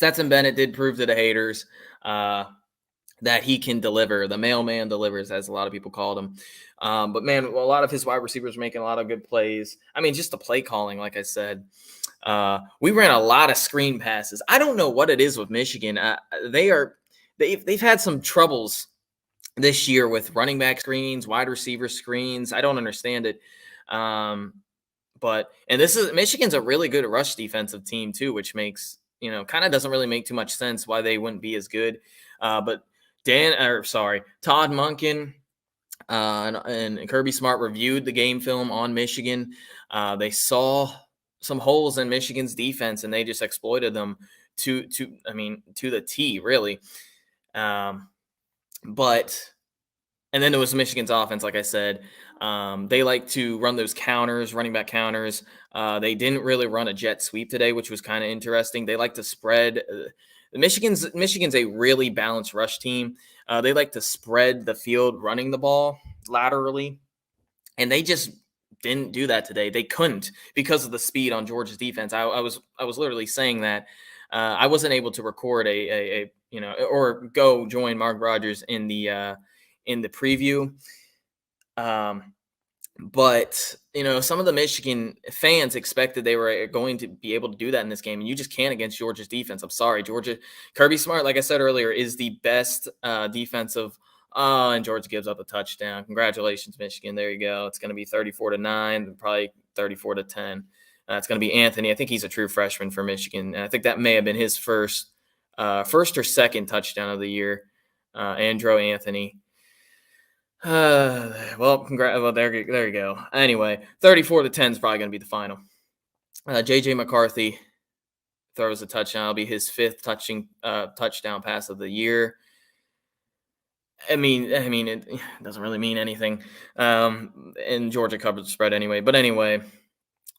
Stetson Bennett did prove to the haters that he can deliver. The mailman delivers, as a lot of people called him. But man, a lot of his wide receivers making a lot of good plays. I mean, just the play calling, like I said. We ran a lot of screen passes. I don't know what it is with Michigan. They've had some troubles this year with running back screens, wide receiver screens. I don't understand it. And this is Michigan's a really good rush defensive team too, which makes kind of doesn't really make too much sense why they wouldn't be as good. But Todd Monken and Kirby Smart reviewed the game film on Michigan. They saw some holes in Michigan's defense, and they just exploited them to the T, really. And then it was Michigan's offense, like I said. They like to run those counters, running back counters. They didn't really run a jet sweep today, which was kind of interesting. They like to spread. Michigan's a really balanced rush team. They like to spread the field running the ball laterally, and they just didn't do that today. They couldn't because of the speed on Georgia's defense. I was literally saying that. I wasn't able to record or go join Mark Rogers in the preview. But some of the Michigan fans expected they were going to be able to do that in this game, and you just can't against Georgia's defense. I'm sorry, Georgia. Kirby Smart, like I said earlier, is the best defensive. And Georgia gives up a touchdown. Congratulations, Michigan. There you go. It's going to be 34-9, probably 34-10. It's going to be Anthony. I think he's a true freshman for Michigan, and I think that may have been his first or second touchdown of the year. Andrew Anthony. Well, there you go. Anyway, 34-10 is probably going to be the final. JJ McCarthy throws a touchdown. It'll be his fifth touchdown pass of the year. I mean, it doesn't really mean anything. And Georgia covered the spread anyway. But anyway,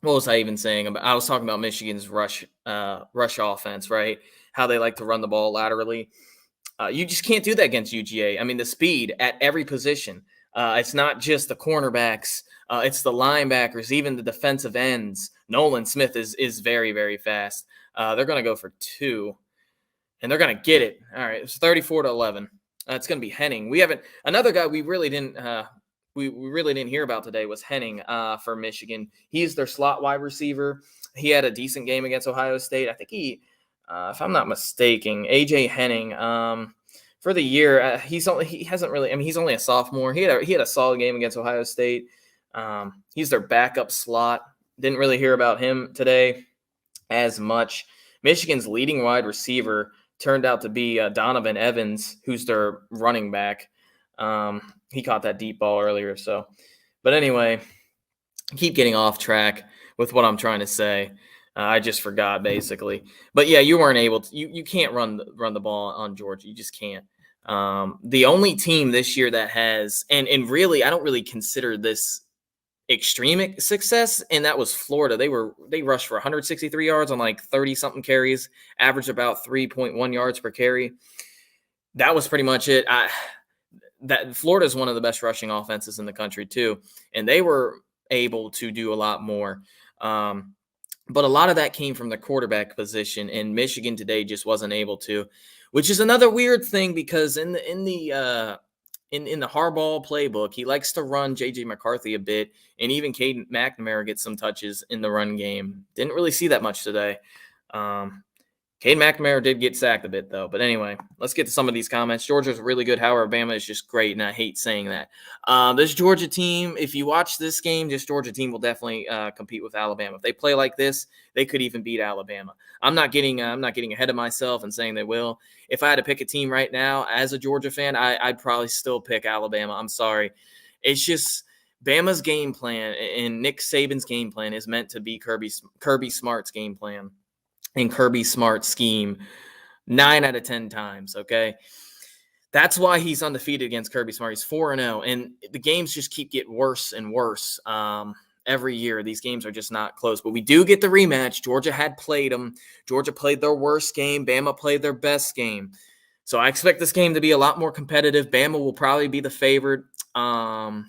what was I even saying? I was talking about Michigan's rush offense, right? How they like to run the ball laterally. You just can't do that against UGA. I mean, the speed at every position. It's not just the cornerbacks. It's the linebackers, even the defensive ends. Nolan Smith is very, very fast. They're going to go for 2, and they're going to get it. All right, it's 34-11. It's going to be Henning. We haven't another guy we really didn't we really didn't hear about today was Henning for Michigan. He's their slot wide receiver. He had a decent game against Ohio State. I think he. If I'm not mistaken, AJ Henning for the year, he's only a sophomore. He had a solid game against Ohio State. He's their backup slot. Didn't really hear about him today as much. Michigan's leading wide receiver turned out to be Donovan Evans, who's their running back. He caught that deep ball earlier. But anyway, keep getting off track with what I'm trying to say. I just forgot basically, but yeah, you weren't able to. You can't run the ball on Georgia. You just can't. The only team this year that has, and really, I don't really consider this extreme success, and that was Florida. They rushed for 163 yards on like 30 something carries, averaged about 3.1 yards per carry. That was pretty much it. That Florida is one of the best rushing offenses in the country too, and they were able to do a lot more. But a lot of that came from the quarterback position, and Michigan today just wasn't able to, which is another weird thing because in the Harbaugh playbook, he likes to run JJ McCarthy a bit, and even Cade McNamara gets some touches in the run game. Didn't really see that much today. Cade McNamara did get sacked a bit, though. But anyway, let's get to some of these comments. Georgia's really good. However, Alabama is just great, and I hate saying that. This Georgia team, if you watch this game, this Georgia team will definitely compete with Alabama. If they play like this, they could even beat Alabama. I'm not getting ahead of myself and saying they will. If I had to pick a team right now as a Georgia fan, I'd probably still pick Alabama. I'm sorry. It's just Bama's game plan and Nick Saban's game plan is meant to be Kirby Smart's game plan and Kirby Smart's scheme 9 out of 10 times, okay? That's why he's undefeated against Kirby Smart. He's 4-0, and the games just keep getting worse and worse every year. These games are just not close. But we do get the rematch. Georgia had played them. Georgia played their worst game. Bama played their best game. So I expect this game to be a lot more competitive. Bama will probably be the favorite by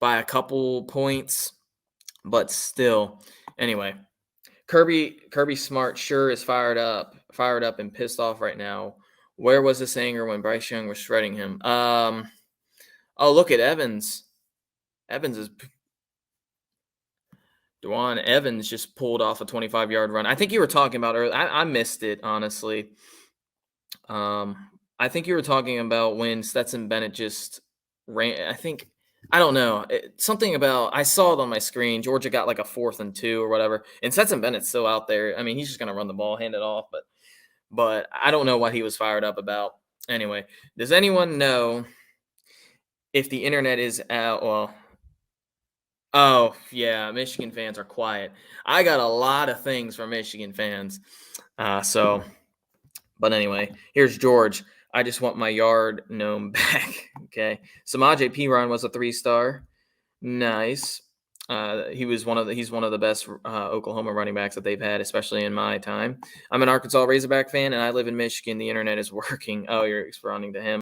a couple points, but still. Anyway, Kirby Smart sure is fired up and pissed off right now. Where was this anger when Bryce Young was shredding him? Oh, look at Evans. Evans is Dwan Evans just pulled off a 25-yard run. I think you were talking about earlier. I missed it, honestly. I think you were talking about when Stetson Bennett just ran. I don't know. Something about, I saw it on my screen. Georgia got like a 4th and 2 or whatever. And Stetson Bennett's still out there. I mean, he's just going to run the ball, hand it off. But I don't know what he was fired up about. Anyway, does anyone know if the internet is out? Well, oh, yeah, Michigan fans are quiet. I got a lot of things from Michigan fans. But anyway, here's George. I just want my yard gnome back. Okay. Samaje Perine was a 3-star. Nice. He's one of the best Oklahoma running backs that they've had, especially in my time. I'm an Arkansas Razorback fan, and I live in Michigan. The internet is working. Oh, you're responding to him.